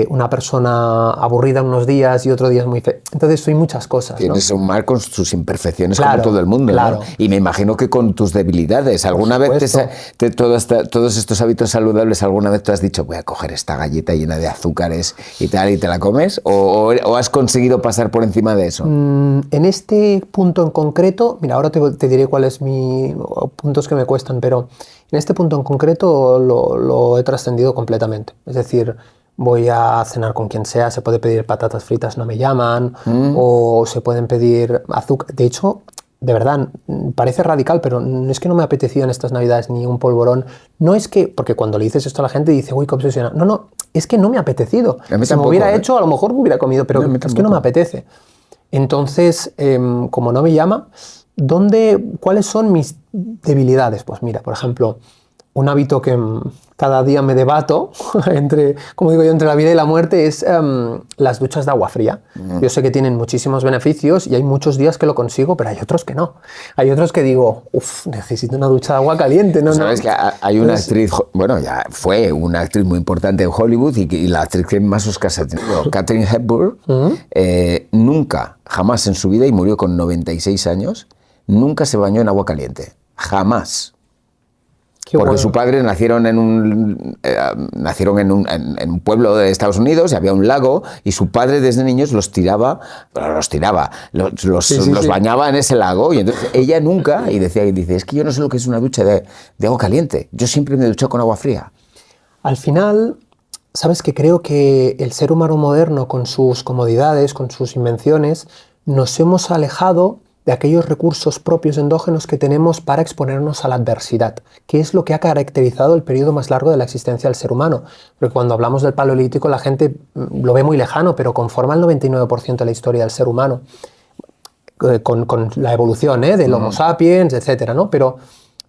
una persona aburrida unos días y otros días muy feliz. Entonces soy muchas cosas. Tienes un Marc con sus imperfecciones, claro, como todo el mundo, claro. ¿no? Y me imagino que con tus debilidades. ¿Alguna vez todos estos hábitos saludables, alguna vez te has dicho, voy a coger esta galleta llena de azúcares y tal, y te la comes? ¿O has conseguido pasar por encima de eso? En este punto en concreto, mira, ahora te diré cuáles puntos que me cuestan, pero en este punto en concreto lo he trascendido completamente. Es decir, voy a cenar con quien sea, se puede pedir patatas fritas, no me llaman, o se pueden pedir azúcar. De hecho, de verdad, parece radical, pero no es que no me ha apetecido en estas navidades ni un polvorón. No es que, porque cuando le dices esto a la gente dice, uy, qué obsesiona. No, es que no me ha apetecido. A mí Si me tampoco, hubiera hecho, a lo mejor me hubiera comido, pero No, a mí es que no me apetece. Entonces, como no me llama, ¿cuáles son mis debilidades? Pues mira, por ejemplo, un hábito que cada día me debato entre, como digo yo, entre la vida y la muerte es las duchas de agua fría. Yo sé que tienen muchísimos beneficios y hay muchos días que lo consigo, pero hay otros que no. Hay otros que digo, necesito una ducha de agua caliente. No, Sabes que hay una actriz, bueno, ya fue una actriz muy importante en Hollywood y la actriz que más Oscars ha tenido, Katharine Hepburn, nunca, jamás en su vida, y murió con 96 años, nunca se bañó en agua caliente. Jamás. Qué Porque bueno. su padre nacieron en un pueblo de Estados Unidos y había un lago y su padre desde niños los bañaba en ese lago y entonces ella nunca, y dice, es que yo no sé lo que es una ducha de agua caliente, yo siempre me ducho con agua fría. Al final, sabes que creo que el ser humano moderno, con sus comodidades, con sus invenciones, nos hemos alejado de aquellos recursos propios endógenos que tenemos para exponernos a la adversidad, que es lo que ha caracterizado el periodo más largo de la existencia del ser humano. Porque cuando hablamos del Paleolítico la gente lo ve muy lejano, pero conforma el 99% de la historia del ser humano, con la evolución del Homo sapiens, etcétera, ¿no? Pero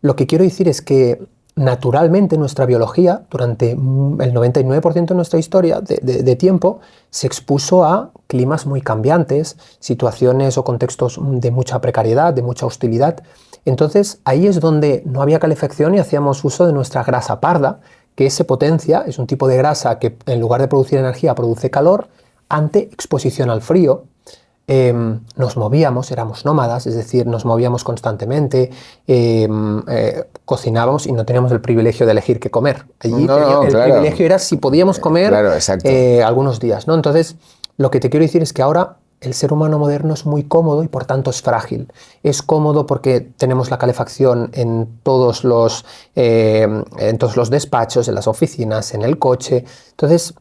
lo que quiero decir es que naturalmente nuestra biología, durante el 99% de nuestra historia de tiempo, se expuso a climas muy cambiantes, situaciones o contextos de mucha precariedad, de mucha hostilidad. Entonces ahí es donde no había calefacción y hacíamos uso de nuestra grasa parda, que se potencia, es un tipo de grasa que en lugar de producir energía produce calor ante exposición al frío. Nos movíamos, éramos nómadas, es decir, nos movíamos constantemente, cocinábamos y no teníamos el privilegio de elegir qué comer. Allí claro. privilegio era si podíamos comer exacto. algunos días, ¿no? Entonces, lo que te quiero decir es que ahora el ser humano moderno es muy cómodo y por tanto es frágil. Es cómodo porque tenemos la calefacción en todos los despachos, en las oficinas, en el coche. Entonces,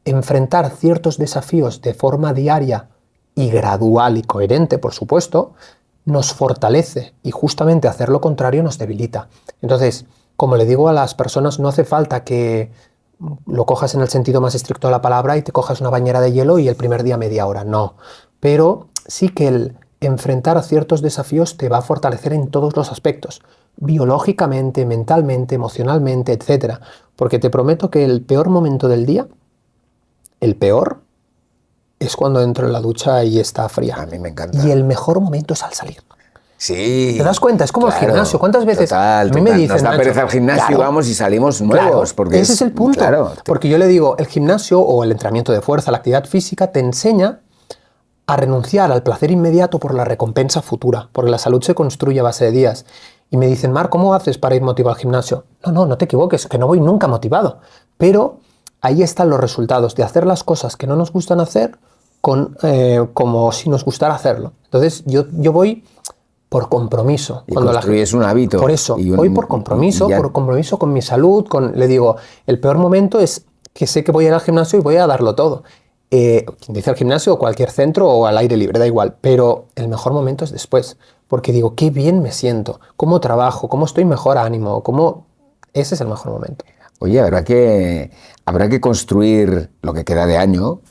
enfrentar ciertos desafíos de forma diaria y gradual y coherente, por supuesto, nos fortalece y justamente hacer lo contrario nos debilita. Entonces, como le digo a las personas, no hace falta que lo cojas en el sentido más estricto de la palabra y te cojas una bañera de hielo y el primer día media hora, no. Pero sí que el enfrentar a ciertos desafíos te va a fortalecer en todos los aspectos, biológicamente, mentalmente, emocionalmente, etc. Porque te prometo que el peor momento del día, el peor, es cuando entro en la ducha y está fría. A mí me encanta. Y el mejor momento es al salir. Sí. ¿Te das cuenta? Es como el gimnasio. ¿Cuántas veces Total, a mí me dicen, nos da pereza al gimnasio, claro, vamos y salimos nuevos? Claro, Porque ese es el punto. Claro, porque yo le digo, el gimnasio o el entrenamiento de fuerza, la actividad física, te enseña a renunciar al placer inmediato por la recompensa futura, porque la salud se construye a base de días. Y me dicen, Marc, ¿cómo haces para ir motivado al gimnasio? No te equivoques, que no voy nunca motivado. Pero ahí están los resultados de hacer las cosas que no nos gustan hacer como si nos gustara hacerlo. Entonces yo voy por compromiso. Y construyes un hábito. Por eso, voy por compromiso con mi salud. Le digo, el peor momento es que sé que voy a ir al gimnasio y voy a darlo todo. Quien dice al gimnasio o cualquier centro o al aire libre, da igual. Pero el mejor momento es después. Porque digo, qué bien me siento, cómo trabajo, cómo estoy mejor ánimo, ese es el mejor momento. Oye, habrá que construir lo que queda de año.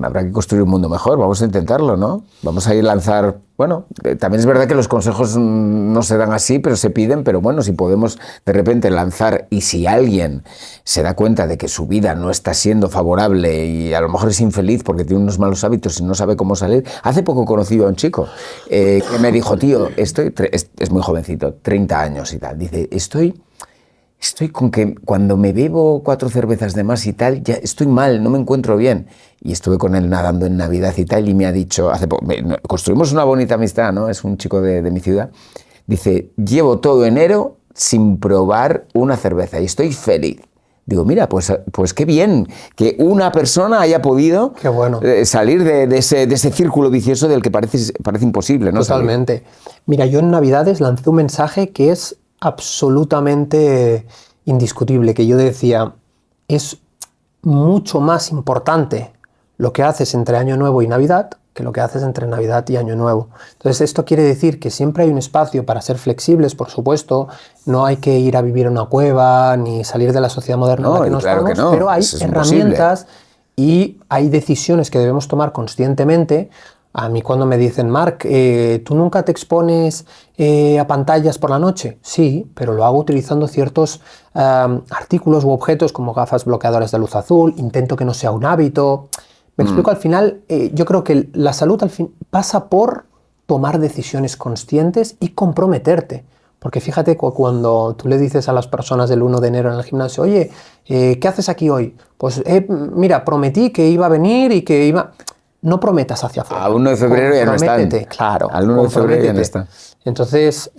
Habrá que construir un mundo mejor, vamos a intentarlo, ¿no? Vamos a ir a lanzar, bueno, también es verdad que los consejos no se dan así, pero se piden, pero bueno, si podemos de repente lanzar, y si alguien se da cuenta de que su vida no está siendo favorable y a lo mejor es infeliz porque tiene unos malos hábitos y no sabe cómo salir. Hace poco conocí a un chico que me dijo, tío, es muy jovencito, 30 años y tal, dice, Estoy con que cuando me bebo 4 cervezas de más y tal, ya estoy mal, no me encuentro bien. Y estuve con él nadando en Navidad y tal, y me ha dicho, construimos una bonita amistad, ¿no? Es un chico de mi ciudad. Dice, llevo todo enero sin probar una cerveza y estoy feliz. Digo, mira, pues qué bien que una persona haya podido Qué bueno. Salir de ese círculo vicioso del que parece imposible, ¿no? Totalmente. Mira, yo en Navidades lancé un mensaje que es absolutamente indiscutible, que yo decía, es mucho más importante lo que haces entre Año Nuevo y Navidad que lo que haces entre Navidad y Año Nuevo. Entonces esto quiere decir que siempre hay un espacio para ser flexibles, por supuesto, no hay que ir a vivir en una cueva ni salir de la sociedad moderna en la que nos claro estamos, que no, pero hay eso es herramientas y hay decisiones que debemos tomar conscientemente. A mí cuando me dicen, Marc, ¿tú nunca te expones a pantallas por la noche? Sí, pero lo hago utilizando ciertos artículos u objetos como gafas bloqueadoras de luz azul, intento que no sea un hábito. Me explico, al final, yo creo que la salud al fin pasa por tomar decisiones conscientes y comprometerte. Porque fíjate cuando tú le dices a las personas del 1 de enero en el gimnasio, oye, ¿qué haces aquí hoy? Pues mira, prometí que iba a venir y que iba... No prometas hacia afuera. A 1 de febrero ya no están. Claro. Al 1 de febrero ya no están. Entonces,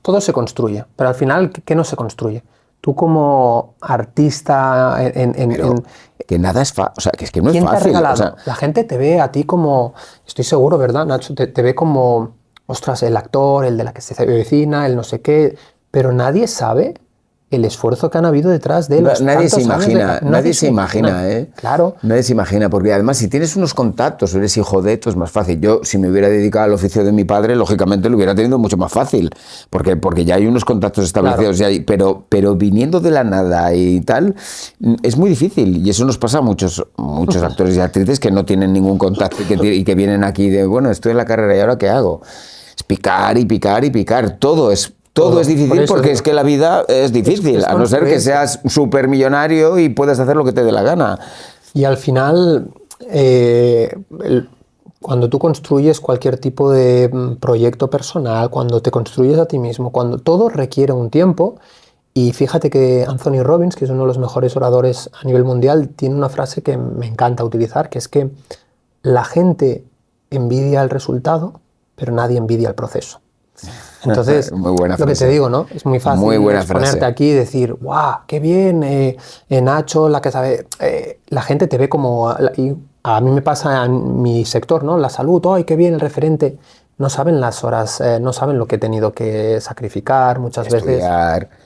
todo se construye, pero al final, ¿qué no se construye? Tú como artista que nada es fácil, o sea, que es que no es ¿quién fácil. te ha regalado? O sea, la gente te ve a ti como, estoy seguro, ¿verdad, Nacho? Te ve como, ostras, el actor, el de la que se vecina, el no sé qué, pero nadie sabe el esfuerzo que han habido detrás de los nadie se tantos años imagina, nadie se imagina, Claro. Nadie se imagina, porque además si tienes unos contactos, eres hijo de esto, es más fácil. Yo, si me hubiera dedicado al oficio de mi padre, lógicamente lo hubiera tenido mucho más fácil, porque ya hay unos contactos establecidos, claro. pero viniendo de la nada y tal, es muy difícil, y eso nos pasa a muchos actores y actrices que no tienen ningún contacto y que vienen aquí de, bueno, estoy en la carrera y ahora ¿qué hago? Es picar y picar y picar, todo es difícil porque es que la vida es difícil, a no ser que seas supermillonario y puedas hacer lo que te dé la gana. Y al final, cuando tú construyes cualquier tipo de proyecto personal, cuando te construyes a ti mismo, cuando todo requiere un tiempo, y fíjate que Anthony Robbins, que es uno de los mejores oradores a nivel mundial, tiene una frase que me encanta utilizar, que es que la gente envidia el resultado, pero nadie envidia el proceso. Entonces, muy buena lo frase. que te digo, ¿no? Es muy fácil ponerte aquí y decir, ¡guau, qué bien! Nacho, la que sabe... la gente te ve como... Y a mí me pasa en mi sector, ¿no? La salud, ¡ay, qué bien el referente! No saben las horas, no saben lo que he tenido que sacrificar muchas veces.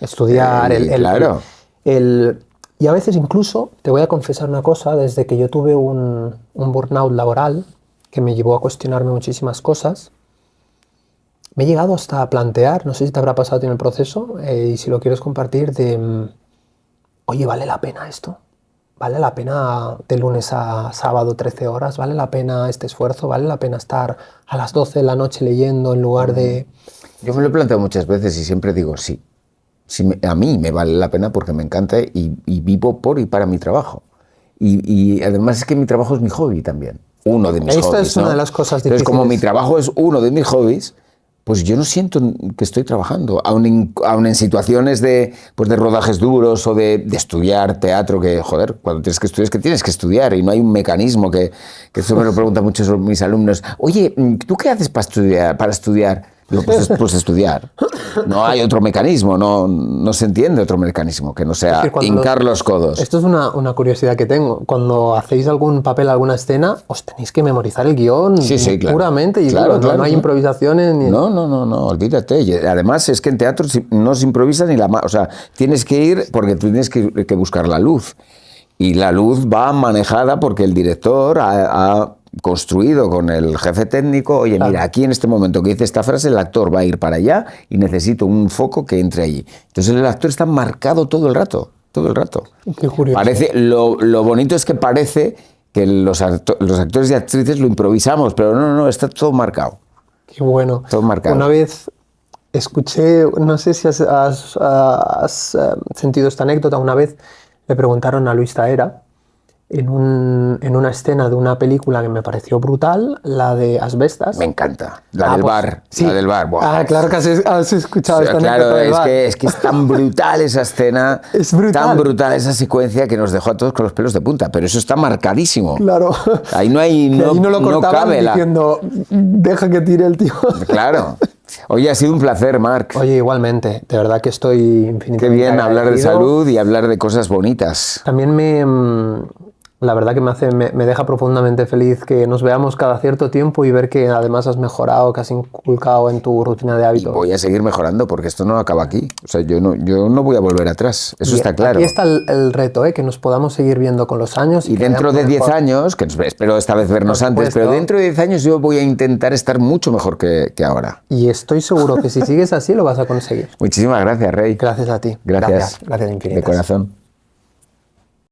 Estudiar. Claro. Y a veces incluso, te voy a confesar una cosa, desde que yo tuve un burnout laboral, que me llevó a cuestionarme muchísimas cosas, me he llegado hasta a plantear, no sé si te habrá pasado en el proceso, y si lo quieres compartir, oye, ¿vale la pena esto? ¿Vale la pena de lunes a sábado 13 horas? ¿Vale la pena este esfuerzo? ¿Vale la pena estar a las 12 de la noche leyendo en lugar de...? Yo me lo he planteado muchas veces y siempre digo sí. A mí me vale la pena porque me encanta y vivo por y para mi trabajo. Y además es que mi trabajo es mi hobby también. Uno de mis hobbies. Esta es una de las cosas difíciles. Entonces, como mi trabajo es uno de mis hobbies, pues yo no siento que estoy trabajando, aun en situaciones de rodajes duros o de estudiar teatro, que, joder, cuando tienes que estudiar es que tienes que estudiar y no hay un mecanismo que eso me lo preguntan muchos mis alumnos. Oye, ¿tú qué haces para estudiar? Digo, pues estudiar. No hay otro mecanismo, no se entiende otro mecanismo que no sea hincar los codos. Esto es una curiosidad que tengo. Cuando hacéis algún papel, alguna escena, os tenéis que memorizar el guión claro. puramente y claro, no hay improvisaciones ni... No, olvídate. Y además es que en teatro no se improvisa ni la mano. O sea, tienes que ir porque tú tienes que buscar la luz. Y la luz va manejada porque el director ha construido con el jefe técnico, oye, mira, aquí en este momento que dice esta frase, el actor va a ir para allá y necesito un foco que entre allí. Entonces el actor está marcado todo el rato. Qué curioso. Lo bonito es que parece que los actores y actrices lo improvisamos, pero no, está todo marcado. Qué bueno. Todo marcado. Una vez escuché, no sé si has sentido esta anécdota, una vez le preguntaron a Luis Taera, en una escena de una película que me pareció brutal, la de Asbestas. Me encanta, la del bar. Sí. La del bar. Buah. Claro que has escuchado esta claro, anécdota del bar. Es que es tan brutal esa escena, es brutal. Tan brutal esa secuencia que nos dejó a todos con los pelos de punta, pero eso está marcadísimo. Claro. Ahí no hay, ahí no lo cortaban diciendo, deja que tire el tío. Claro. Oye, ha sido un placer, Marc. Oye, igualmente, de verdad que estoy infinitamente Qué bien agradecido. hablar de salud y hablar de cosas bonitas. También La verdad que me deja profundamente feliz que nos veamos cada cierto tiempo y ver que además has mejorado, que has inculcado en tu rutina de Y hábitos. voy a seguir mejorando porque esto no acaba aquí. O sea, yo no voy a volver atrás. Eso está claro. Aquí está el reto, que nos podamos seguir viendo con los años. Y dentro de 10 años, que espero esta vez vernos antes, pero dentro de 10 años yo voy a intentar estar mucho mejor que ahora. Y estoy seguro que si sigues así lo vas a conseguir. Muchísimas gracias, Rey. Gracias a ti. Gracias Gracias infinitas. de corazón.